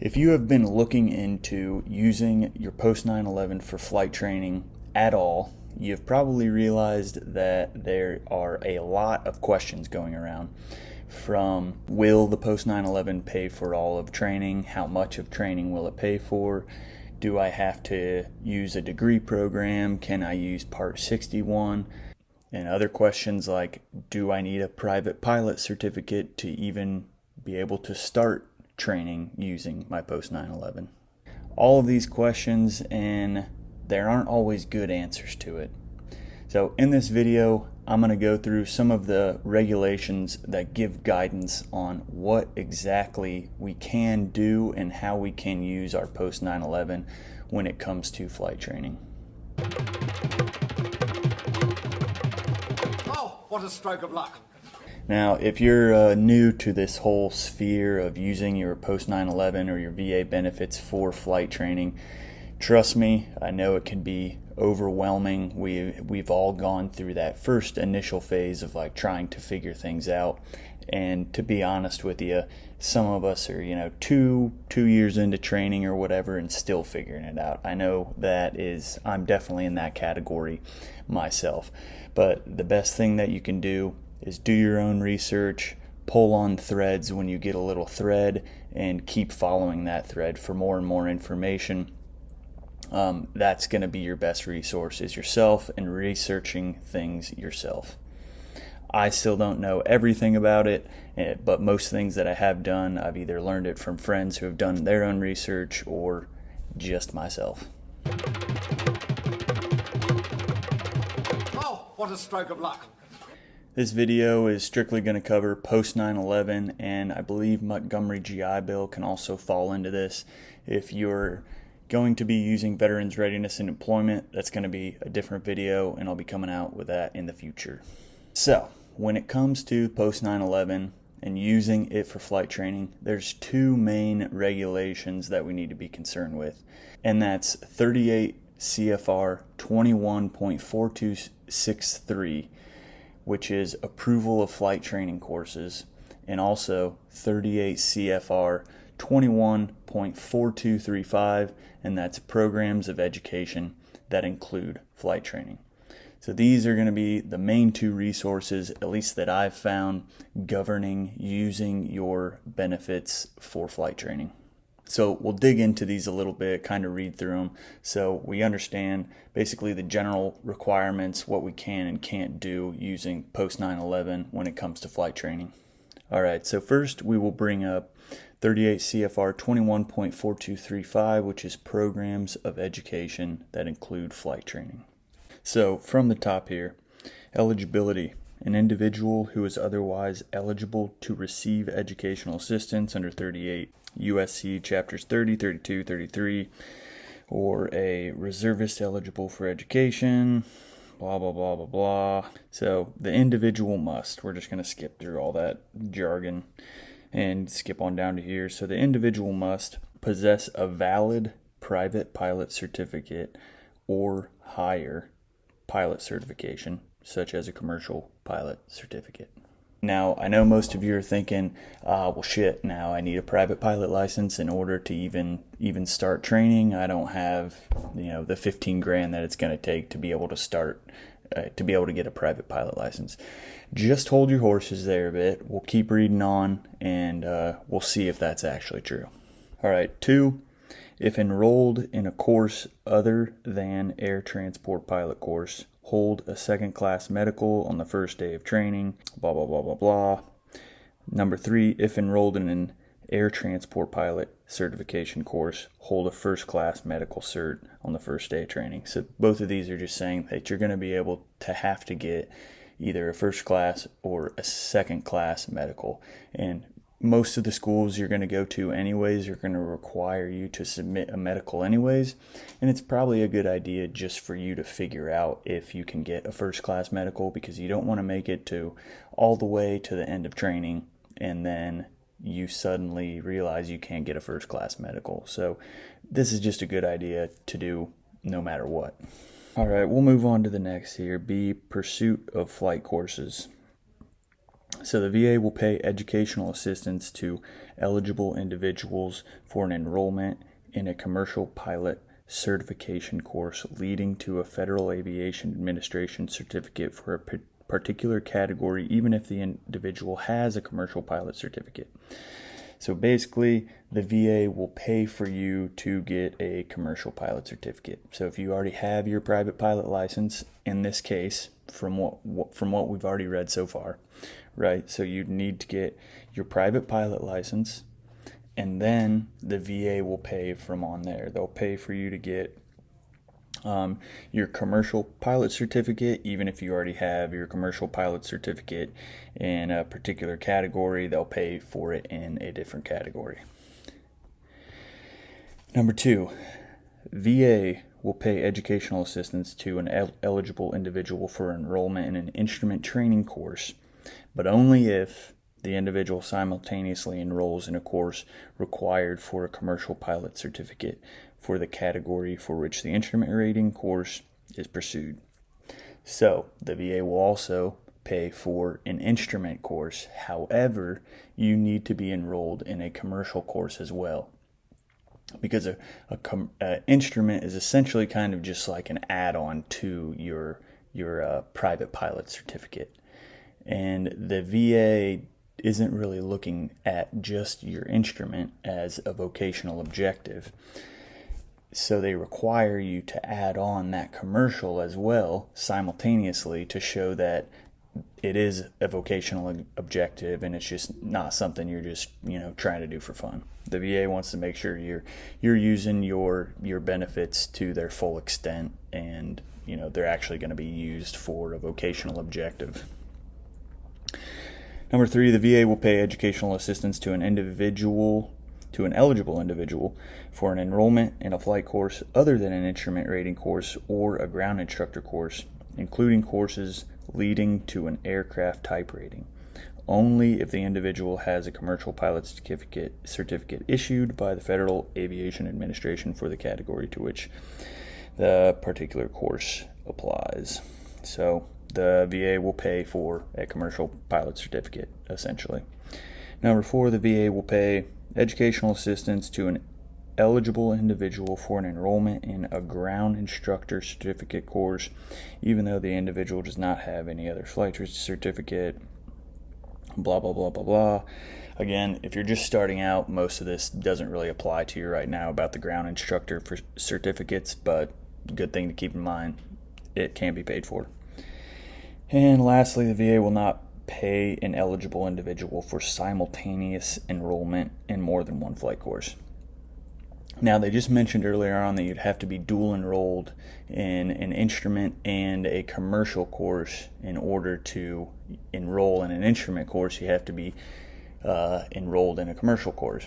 If you have been looking into using your post 9/11 for flight training at all, you've probably realized that there are a lot of questions going around. From will the post 9/11 pay for all of training? How much of training will it pay for? Do I have to use a degree program? Can I use Part 61? And other questions like, do I need a private pilot certificate to even be able to start training using my post 9/11? All of these questions, and there aren't always good answers to it. So in this video, I'm going to go through some of the regulations that give guidance on what exactly we can do and how we can use our post 9/11 when it comes to flight training. Oh, what a stroke of luck. Now, if you're new to this whole sphere of using your post 9/11 or your VA benefits for flight training, trust me, I know it can be overwhelming. We've all gone through that first initial phase of like trying to figure things out. And to be honest with you, some of us are, two years into training or whatever and still figuring it out. I know I'm definitely in that category myself. But the best thing that you can do is do your own research, pull on threads when you get a little thread, and keep following that thread for more and more information. That's going to be your best resource, is yourself and researching things yourself. I still don't know everything about it, but most things that I have done, I've either learned it from friends who have done their own research or just myself. Oh, what a stroke of luck. This video is strictly going to cover post 9/11, and I believe Montgomery GI Bill can also fall into this. If you're going to be using Veterans Readiness and Employment, that's going to be a different video, and I'll be coming out with that in the future. So, when it comes to post 9/11 and using it for flight training, there's two main regulations that we need to be concerned with, and that's 38 CFR 21.4263, which is approval of flight training courses, and also 38 CFR 21.4235, and that's programs of education that include flight training. So these are going to be the main two resources, at least that I've found, governing using your benefits for flight training. So we'll dig into these a little bit, kind of read through them, so we understand basically the general requirements, what we can and can't do using post 9/11 when it comes to flight training. All right, so first we will bring up 38 CFR 21.4235, which is programs of education that include flight training. So from the top here, eligibility. An individual who is otherwise eligible to receive educational assistance under 38 USC chapters 30, 32, 33, or a reservist eligible for education, blah, blah, blah, blah, blah. So the individual must. We're just going to skip through all that jargon and skip on down to here. So the individual must possess a valid private pilot certificate or higher pilot certification, such as a commercial pilot certificate. Now, I know most of you are thinking, well, shit, now I need a private pilot license in order to even start training. I don't have, the 15 grand that it's going to take to be able to start, to be able to get a private pilot license. Just hold your horses there a bit. We'll keep reading on, and we'll see if that's actually true. All right, 2, if enrolled in a course other than air transport pilot course, hold a second-class medical on the first day of training, blah, blah, blah, blah, blah. Number 3, if enrolled in an air transport pilot certification course, hold a first-class medical cert on the first day of training. So both of these are just saying that you're going to be able to have to get either a first-class or a second-class medical. And most of the schools you're going to go to anyways are going to require you to submit a medical anyways, and it's probably a good idea just for you to figure out if you can get a first class medical, because you don't want to make it to all the way to the end of training and then you suddenly realize you can't get a first class medical. So this is just a good idea to do no matter what. All right, we'll move on to the next here. B, pursuit of flight courses. So the VA will pay educational assistance to eligible individuals for an enrollment in a commercial pilot certification course leading to a Federal Aviation Administration certificate for a particular category, even if the individual has a commercial pilot certificate. So basically, the VA will pay for you to get a commercial pilot certificate. So if you already have your private pilot license, in this case, from what we've already read so far, right? So you'd need to get your private pilot license, and then the VA will pay from on there. They'll pay for you to get your commercial pilot certificate. Even if you already have your commercial pilot certificate in a particular category, they'll pay for it in a different category. Number 2, VA will pay educational assistance to an eligible individual for enrollment in an instrument training course, but only if the individual simultaneously enrolls in a course required for a commercial pilot certificate for the category for which the instrument rating course is pursued. So the VA will also pay for an instrument course. However, you need to be enrolled in a commercial course as well, because an instrument is essentially kind of just like an add-on to your private pilot certificate. And the VA isn't really looking at just your instrument as a vocational objective. So they require you to add on that commercial as well simultaneously to show that it is a vocational objective and it's just not something you're just, trying to do for fun. The VA wants to make sure you're using your benefits to their full extent, and they're actually going to be used for a vocational objective. Number 3, the VA will pay educational assistance to an eligible individual for an enrollment in a flight course other than an instrument rating course or a ground instructor course, including courses leading to an aircraft type rating, only if the individual has a commercial pilot certificate issued by the Federal Aviation Administration for the category to which the particular course applies. So the VA will pay for a commercial pilot certificate, essentially. Number 4, the VA will pay educational assistance to an eligible individual for an enrollment in a ground instructor certificate course, even though the individual does not have any other flight certificate, blah, blah, blah, blah, blah. Again, if you're just starting out, most of this doesn't really apply to you right now about the ground instructor for certificates, but good thing to keep in mind, it can be paid for. And lastly, the VA will not pay an eligible individual for simultaneous enrollment in more than one flight course. Now, they just mentioned earlier on that you'd have to be dual enrolled in an instrument and a commercial course. In order to enroll in an instrument course, you have to be enrolled in a commercial course.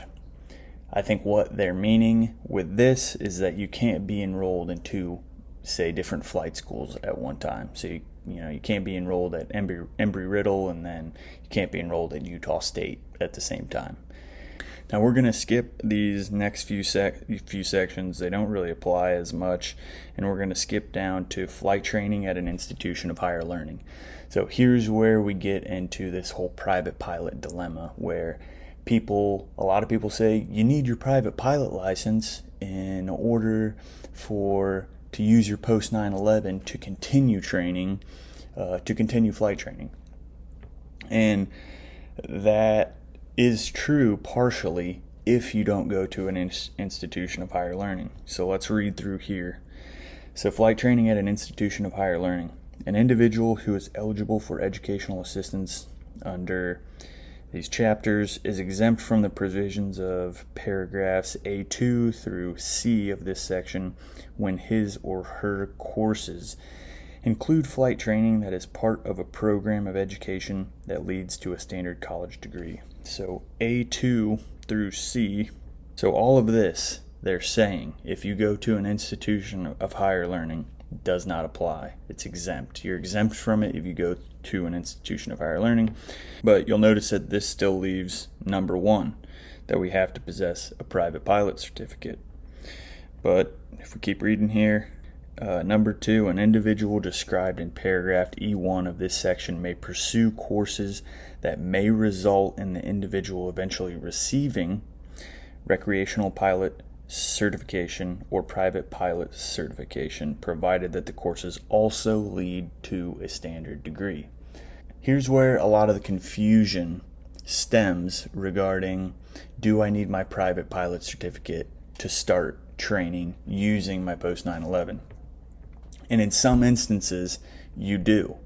I think what they're meaning with this is that you can't be enrolled in two, say, different flight schools at one time. So you can't be enrolled at Embry-Riddle and then you can't be enrolled at Utah State at the same time. Now we're going to skip these next few sections. They don't really apply as much, and we're going to skip down to flight training at an institution of higher learning. So here's where we get into this whole private pilot dilemma, where a lot of people say you need your private pilot license in order to use your post 9/11 to continue training, to continue flight training. And that is true partially if you don't go to an institution of higher learning. So let's read through here. So flight training at an institution of higher learning. An individual who is eligible for educational assistance under these chapters is exempt from the provisions of paragraphs A2 through C of this section when his or her courses include flight training that is part of a program of education that leads to a standard college degree. So A2 through C. So all of this, they're saying, if you go to an institution of higher learning, does not apply. It's exempt. You're exempt from it if you go to an institution of higher learning. But you'll notice that this still leaves number 1, that we have to possess a private pilot certificate. But if we keep reading here, Number 2, an individual described in paragraph E1 of this section may pursue courses that may result in the individual eventually receiving recreational pilot certification or private pilot certification, provided that the courses also lead to a standard degree. Here's where a lot of the confusion stems regarding, do I need my private pilot certificate to start training using my post 9/11? And in some instances, you do.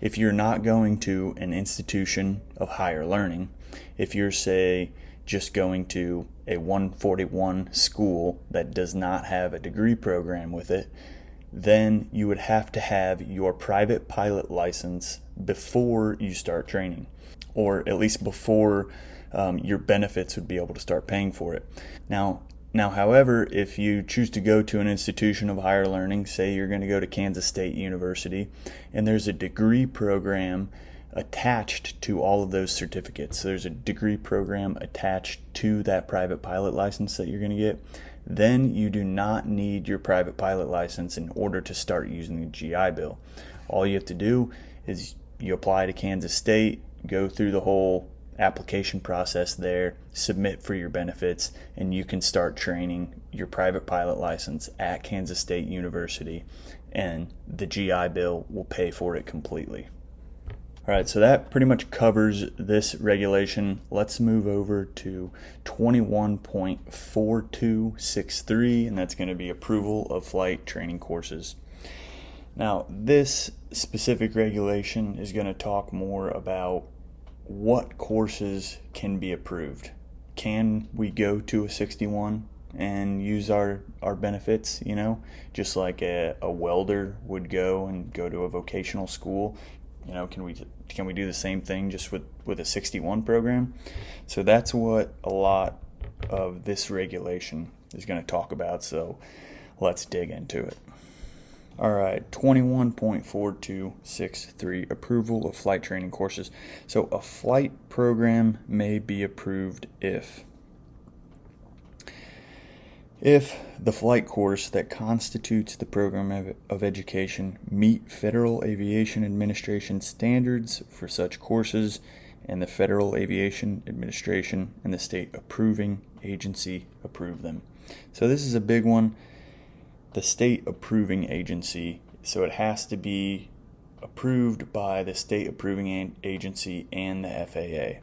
If you're not going to an institution of higher learning, if you're, say, just going to a 141 school that does not have a degree program with it, then you would have to have your private pilot license before you start training, or at least before your benefits would be able to start paying for it. Now, however, if you choose to go to an institution of higher learning, say you're going to go to Kansas State University, and there's a degree program attached to all of those certificates. So there's a degree program attached to that private pilot license that you're going to get. Then you do not need your private pilot license in order to start using the GI Bill. All you have to do is you apply to Kansas State, go through the whole application process there, submit for your benefits, and you can start training your private pilot license at Kansas State University, and the GI Bill will pay for it completely. All right, so that pretty much covers this regulation. Let's move over to 21.4263, and that's going to be approval of flight training courses. Now, this specific regulation is going to talk more about what courses can be approved. Can we go to a 61 and use our benefits, just like a welder would go to a vocational school? Can we do the same thing just with a 61 program? So that's what a lot of this regulation is going to talk about. So let's dig into it. All right, 21.4263, approval of flight training courses. So a flight program may be approved if the flight course that constitutes the program of education meet Federal Aviation Administration standards for such courses, and the Federal Aviation Administration and the state approving agency approve them. So this is a big one. The state approving agency, so it has to be approved by the state approving agency and the FAA.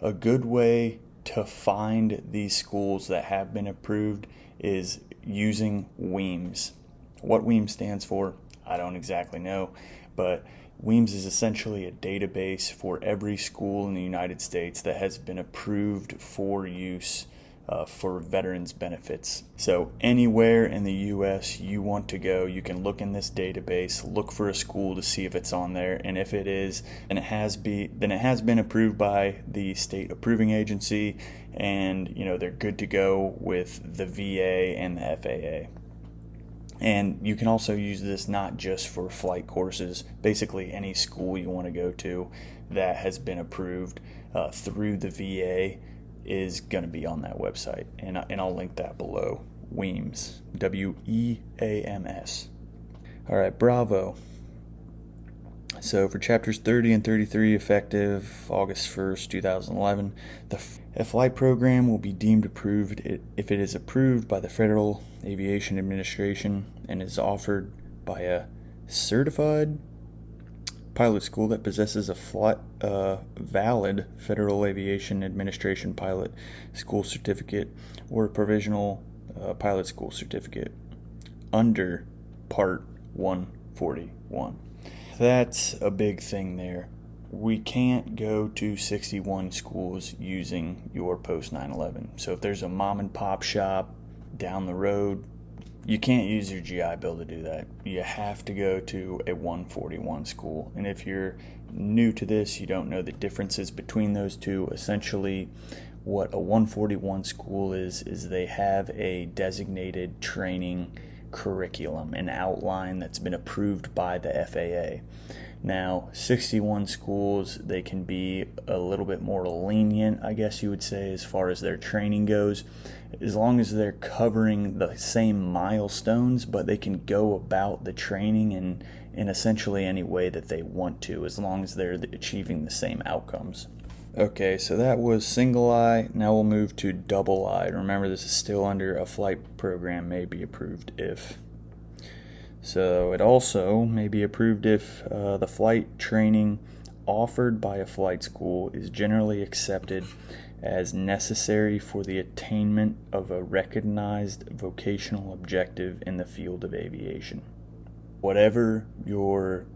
A good way to find these schools that have been approved is using WEAMS. What WEAMS stands for, I don't exactly know, but WEAMS is essentially a database for every school in the United States that has been approved for use for veterans benefits. So anywhere in the U.S. you want to go, you can look in this database, look for a school to see if it's on there, and if it is, then it has been approved by the state approving agency, and they're good to go with the VA and the FAA. And you can also use this not just for flight courses, basically any school you want to go to that has been approved through the VA is going to be on that website, and I'll link that below. WEAMS, WEAMS. All right, Bravo. So for chapters 30 and 33, effective August 1st, 2011, a flight program will be deemed approved if it is approved by the Federal Aviation Administration and is offered by a certified pilot school that possesses a valid Federal Aviation Administration pilot school certificate or a provisional pilot school certificate under Part 141. That's a big thing there. We can't go to 61 schools using your post 9/11. So if there's a mom and pop shop down the road, you can't use your GI Bill to do that. You have to go to a 141 school. And if you're new to this, you don't know the differences between those two. Essentially, what a 141 school is they have a designated training curriculum, an outline that's been approved by the FAA. Now, 61 schools, they can be a little bit more lenient, I guess you would say, as far as their training goes, as long as they're covering the same milestones, but they can go about the training in essentially any way that they want to, as long as they're achieving the same outcomes. Okay, so that was single eye. Now we'll move to double eye. Remember, this is still under a flight program may be approved if. So it also may be approved if the flight training offered by a flight school is generally accepted as necessary for the attainment of a recognized vocational objective in the field of aviation. Whatever you're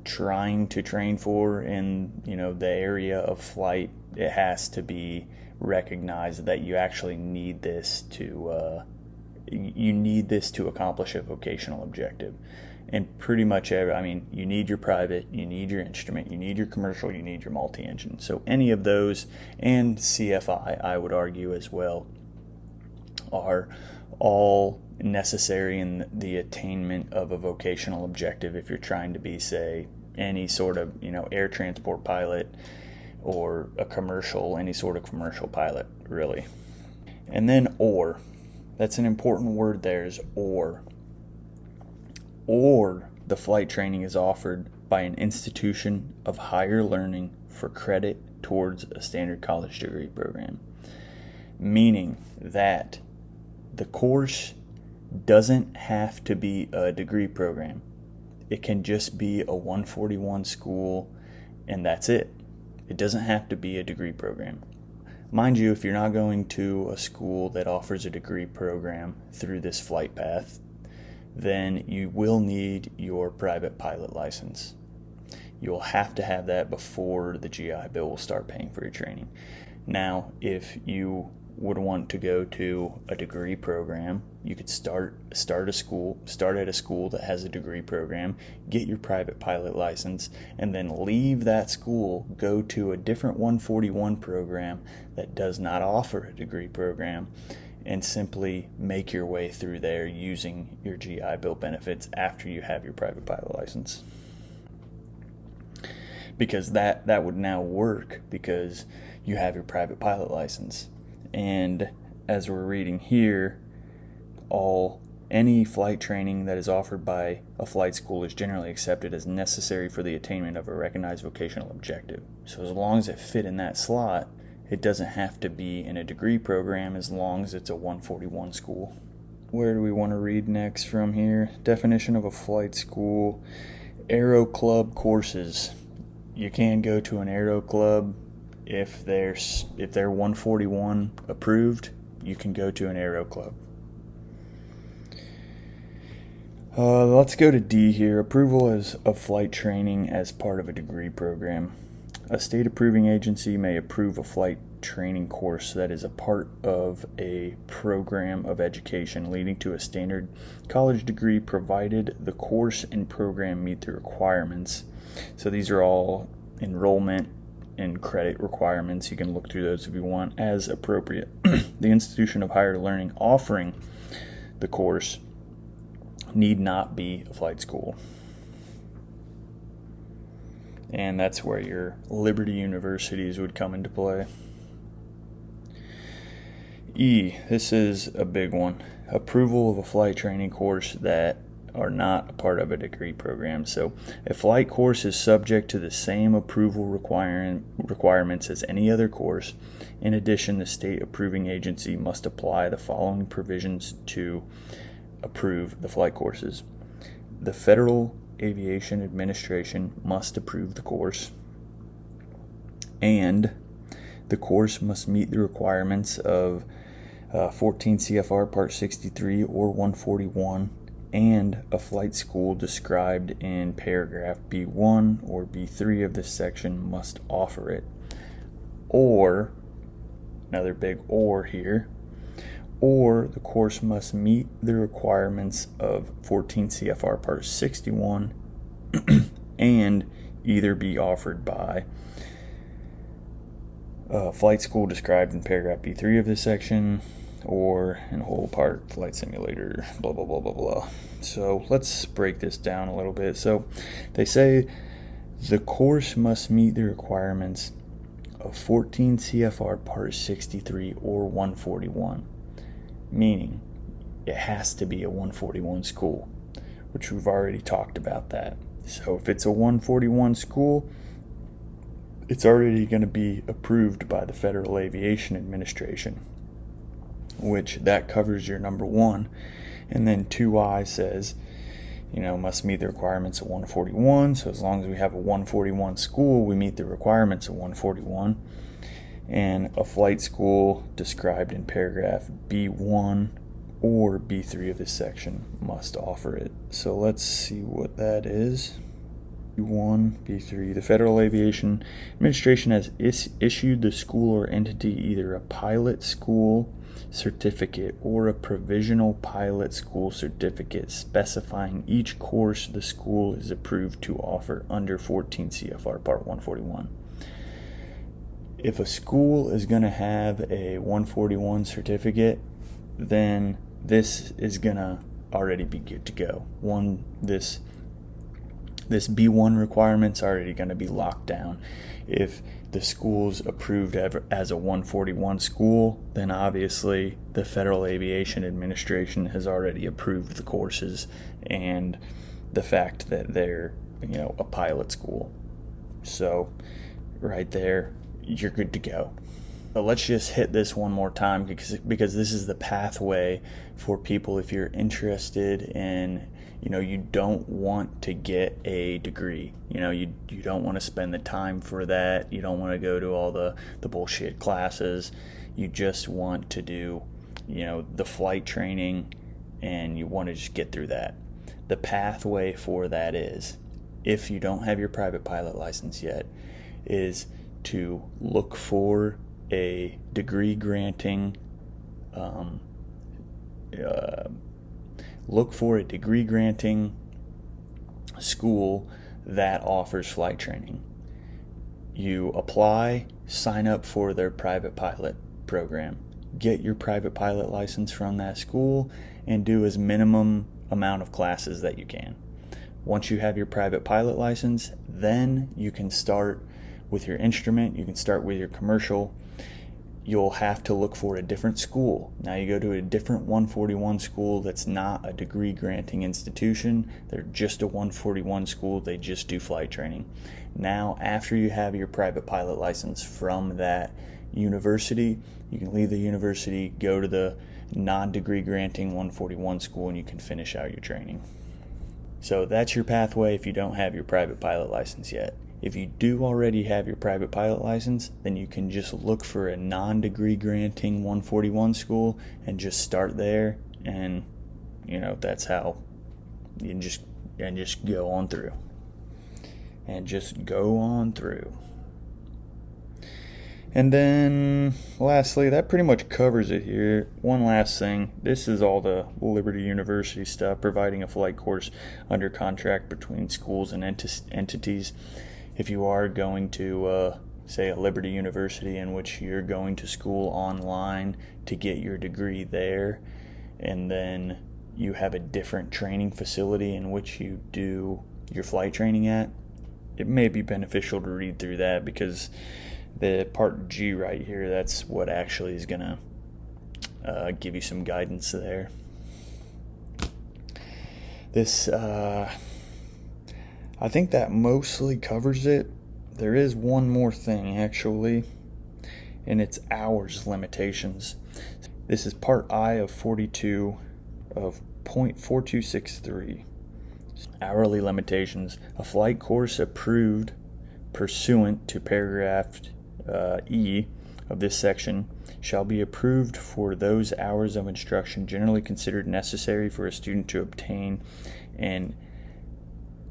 trying to train for in the area of flight, it has to be recognized that you actually need this to accomplish a vocational objective. And pretty much you need your private, you need your instrument, you need your commercial, you need your multi-engine. So any of those, and CFI, I would argue as well, are all necessary in the attainment of a vocational objective if you're trying to be, say, any sort of air transport pilot or any sort of commercial pilot, really. And then or. That's an important word there, is or. Or the flight training is offered by an institution of higher learning for credit towards a standard college degree program. Meaning that the course doesn't have to be a degree program. It can just be a 141 school, and that's it. It doesn't have to be a degree program. Mind you, if you're not going to a school that offers a degree program through this flight path, then you will need your private pilot license. You'll have to have that before the GI Bill will start paying for your training. Now, if you would want to go to a degree program, you could start at a school that has a degree program, get your private pilot license, and then leave that school, go to a different 141 program that does not offer a degree program, and simply make your way through there using your GI Bill benefits after you have your private pilot license. Because that would now work because you have your private pilot license. And as we're reading here, any flight training that is offered by a flight school is generally accepted as necessary for the attainment of a recognized vocational objective. So as long as it fit in that slot, it doesn't have to be in a degree program as long as it's a 141 school. Where do we want to read next from here? Definition of a flight school. Aero club courses. You can go to an aero club. If they're 141 approved, you can go to an aero club. Let's go to D here. Approval of flight training as part of a degree program. A state approving agency may approve a flight training course that is a part of a program of education leading to a standard college degree, provided the course and program meet the requirements. So these are all enrollment and credit requirements. You can look through those if you want as appropriate. The institution of higher learning offering the course need not be a flight school. And that's where your Liberty universities would come into play. E, this is a big one. Approval of a flight training course that are not a part of a degree program. So a flight course is subject to the same approval requirements as any other course. In addition, the state approving agency must apply the following provisions to approve the flight courses. The Federal Aviation Administration must approve the course, and the course must meet the requirements of 14 CFR Part 63 or 141, and a flight school described in paragraph B1 or B3 of this section must offer it. Or, another big or here, or the course must meet the requirements of 14 CFR Part 61 and either be offered by a flight school described in paragraph B3 of this section, or in whole part flight simulator, blah, blah, blah, blah, blah. So let's break this down a little bit. So they say The course must meet the requirements of 14 CFR Part 63 or 141, meaning it has to be a 141 school, which we've already talked about that. So if it's a 141 school, it's already going to be approved by the Federal Aviation Administration, which that covers your number one. And then 2I says, must meet the requirements of 141. So as long as we have a 141 school, we meet the requirements of 141. And a flight school described in paragraph B1 or B3 of this section must offer it. So let's see what that is. B1, B3. The Federal Aviation Administration has issued the school or entity either a pilot school certificate or a provisional pilot school certificate specifying each course the school is approved to offer under 14 CFR Part 141. If a school is going to have a 141 certificate, then this is going to already be good to go. This B1 requirement's already going to be locked down. If the school's approved as a 141 school, then obviously the Federal Aviation Administration has already approved the courses and the fact that they're, a pilot school. So right there, you're good to go. But let's just hit this one more time because this is the pathway for people if you're interested in, you don't want to get a degree. You don't want to spend the time for that. You don't want to go to all the bullshit classes. You just want to do, the flight training, and you want to just get through that. The pathway for that is, if you don't have your private pilot license yet, is to look for a degree granting school that offers flight training. You apply, sign up for their private pilot program, get your private pilot license from that school, and do as minimum amount of classes that you can. Once you have your private pilot license, then you can start with your instrument, you can start with your commercial. You'll have to look for a different school. Now you go to a different 141 school that's not a degree granting institution. They're just a 141 school. They just do flight training. Now, after you have your private pilot license from that university, you can leave the university, go to the non-degree granting 141 school, and you can finish out your training. So that's your pathway if you don't have your private pilot license yet. If you do already have your private pilot license, then you can just look for a non-degree granting 141 school and just start there, and that's how you just go on through. And just go on through. And then lastly, that pretty much covers it here. One last thing. This is all the Liberty University stuff, providing a flight course under contract between schools and entities. If you are going to, say, a Liberty University in which you're going to school online to get your degree there, and then you have a different training facility in which you do your flight training at, it may be beneficial to read through that, because the part G right here, that's what actually is going to give you some guidance there. This, I think that mostly covers it. There is one more thing, actually, and it's hours limitations. This is part I of 42 of .4263. Hourly limitations. A flight course approved pursuant to paragraph E of this section shall be approved for those hours of instruction generally considered necessary for a student to obtain an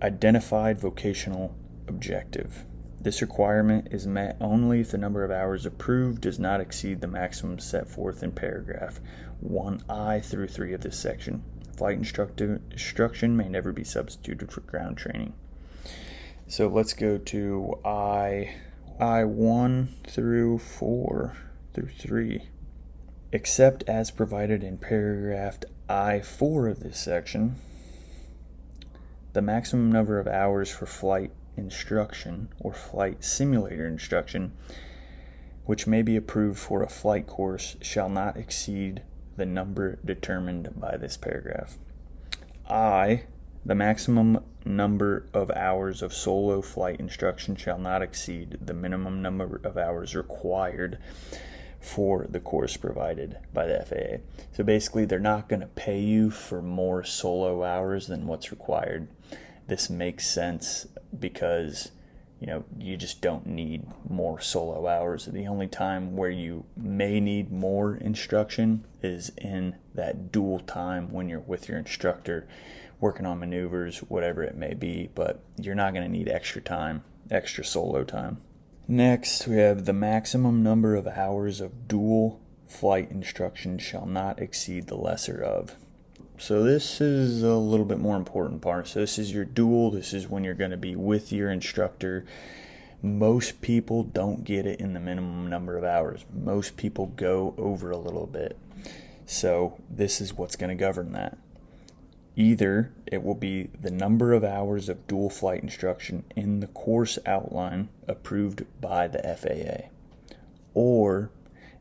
identified vocational objective. This requirement is met only if the number of hours approved does not exceed the maximum set forth in paragraph 1I through 3 of this section. Flight instruction may never be substituted for ground training. So let's go to I1 through 4 through 3. Except as provided in paragraph I4 of this section, the maximum number of hours for flight instruction or flight simulator instruction, which may be approved for a flight course, shall not exceed the number determined by this paragraph. I, the maximum number of hours of solo flight instruction shall not exceed the minimum number of hours required for the course provided by the FAA. So basically, they're not going to pay you for more solo hours than what's required. This makes sense because you just don't need more solo hours. The only time where you may need more instruction is in that dual time when you're with your instructor working on maneuvers, whatever it may be, but you're not going to need extra time, extra solo time. Next, we have the maximum number of hours of dual flight instruction shall not exceed the lesser of. So this is a little bit more important part. So this is your dual. This is when you're going to be with your instructor. Most people don't get it in the minimum number of hours. Most people go over a little bit. So this is what's going to govern that. Either it will be the number of hours of dual flight instruction in the course outline approved by the FAA, or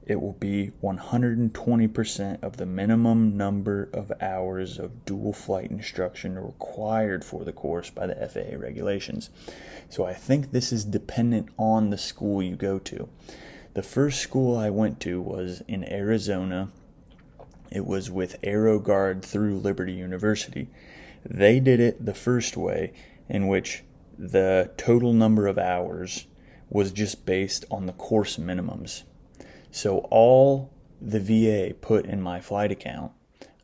it will be 120% of the minimum number of hours of dual flight instruction required for the course by the FAA regulations. So I think this is dependent on the school you go to. The first school I went to was in Arizona. It was with AeroGuard through Liberty University. They did it the first way, in which the total number of hours was just based on the course minimums. So all the VA put in my flight account,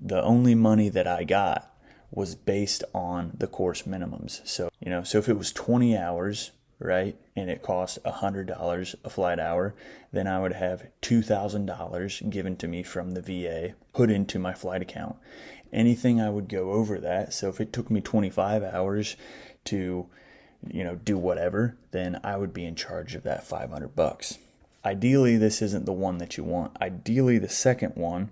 the only money that I got was based on the course minimums. So if it was 20 hours, right, and it cost $100 a flight hour, then I would have $2,000 given to me from the VA put into my flight account. Anything I would go over that, so if it took me 25 hours to do whatever, then I would be in charge of that $500. Ideally, this isn't the one that you want. Ideally, the second one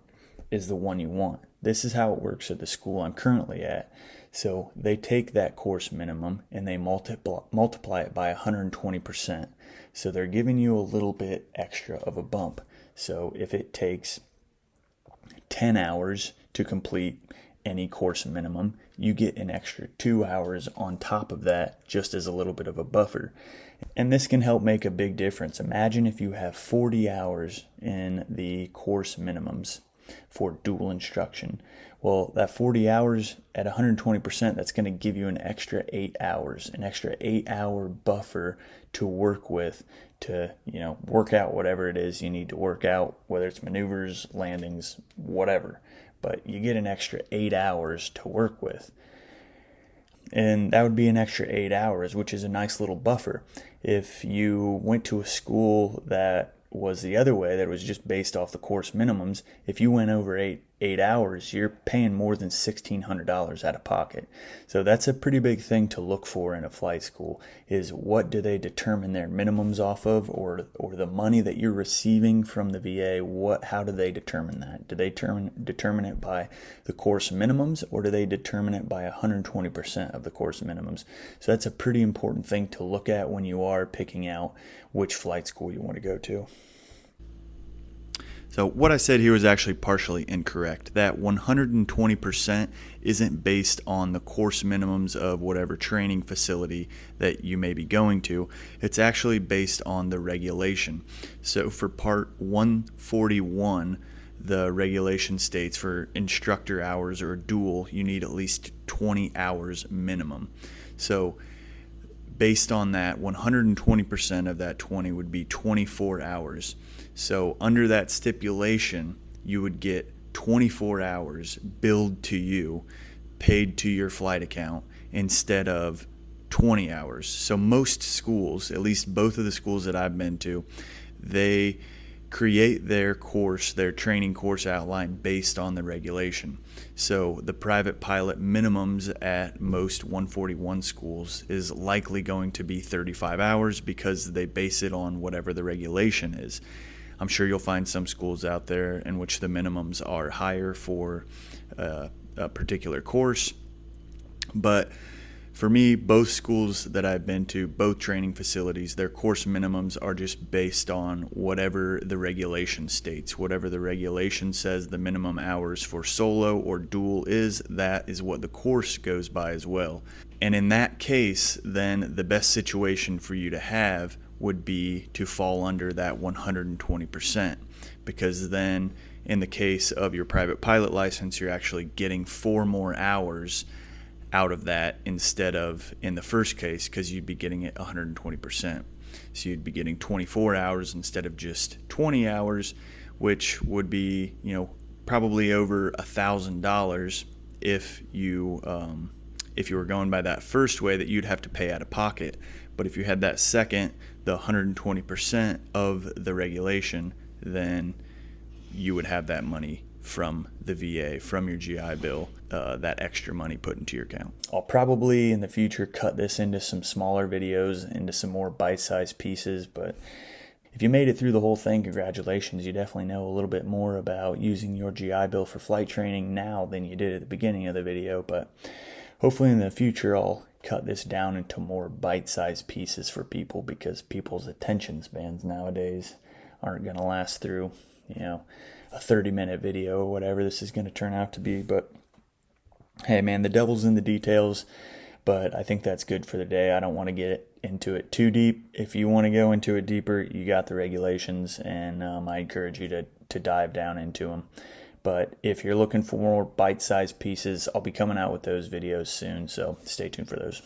is the one you want. This is how it works at the school I'm currently at. So they take that course minimum and they multiply it by 120%. So they're giving you a little bit extra of a bump. So if it takes 10 hours to complete any course minimum, you get an extra 2 hours on top of that just as a little bit of a buffer. And this can help make a big difference. Imagine if you have 40 hours in the course minimums for dual instruction. Well, that 40 hours at 120%, that's going to give you an extra 8 hours, an extra 8-hour buffer to work with to, work out whatever it is you need to work out, whether it's maneuvers, landings, whatever. But you get an extra 8 hours to work with. And that would be an extra 8 hours, which is a nice little buffer. If you went to a school that was the other way, that was just based off the course minimums, if you went over eight hours, you're paying more than $1,600 out of pocket. So that's a pretty big thing to look for in a flight school, is what do they determine their minimums off of, or the money that you're receiving from the VA, how do they determine that? Do they determine it by the course minimums, or do they determine it by 120% of the course minimums? So that's a pretty important thing to look at when you are picking out which flight school you want to go to. So what I said here was actually partially incorrect. That 120% isn't based on the course minimums of whatever training facility that you may be going to. It's actually based on the regulation. So for Part 141, the regulation states for instructor hours or dual, you need at least 20 hours minimum. So based on that, 120% of that 20 would be 24 hours. So under that stipulation, you would get 24 hours billed to you, paid to your flight account, instead of 20 hours. So most schools, at least both of the schools that I've been to, they create their course, their training course outline based on the regulation. So the private pilot minimums at most 141 schools is likely going to be 35 hours because they base it on whatever the regulation is. I'm sure you'll find some schools out there in which the minimums are higher for a particular course, but For me, both schools that I've been to, both training facilities, their course minimums are just based on whatever the regulation states. Whatever the regulation says the minimum hours for solo or dual is, that is what the course goes by as well. And in that case, then the best situation for you to have would be to fall under that 120%, because then in the case of your private pilot license, you're actually getting 4 more hours out of that instead of in the first case, because you'd be getting it 120%. So you'd be getting 24 hours instead of just 20 hours, which would be, probably over $1,000 if you were going by that first way that you'd have to pay out of pocket. But if you had that second, the 120% of the regulation, then you would have that money from the VA, from your GI Bill, that extra money put into your account. I'll probably in the future cut this into some smaller videos, into some more bite-sized pieces, but if you made it through the whole thing, congratulations. You definitely know a little bit more about using your GI Bill for flight training now than you did at the beginning of the video, but hopefully in the future I'll cut this down into more bite-sized pieces for people, because people's attention spans nowadays aren't going to last through, a 30-minute video or whatever this is going to turn out to be. But hey, man, the devil's in the details, but I think that's good for the day. I don't want to get into it too deep. If you want to go into it deeper, you got the regulations, and I encourage you to dive down into them. But if you're looking for more bite-sized pieces, I'll be coming out with those videos soon, so stay tuned for those.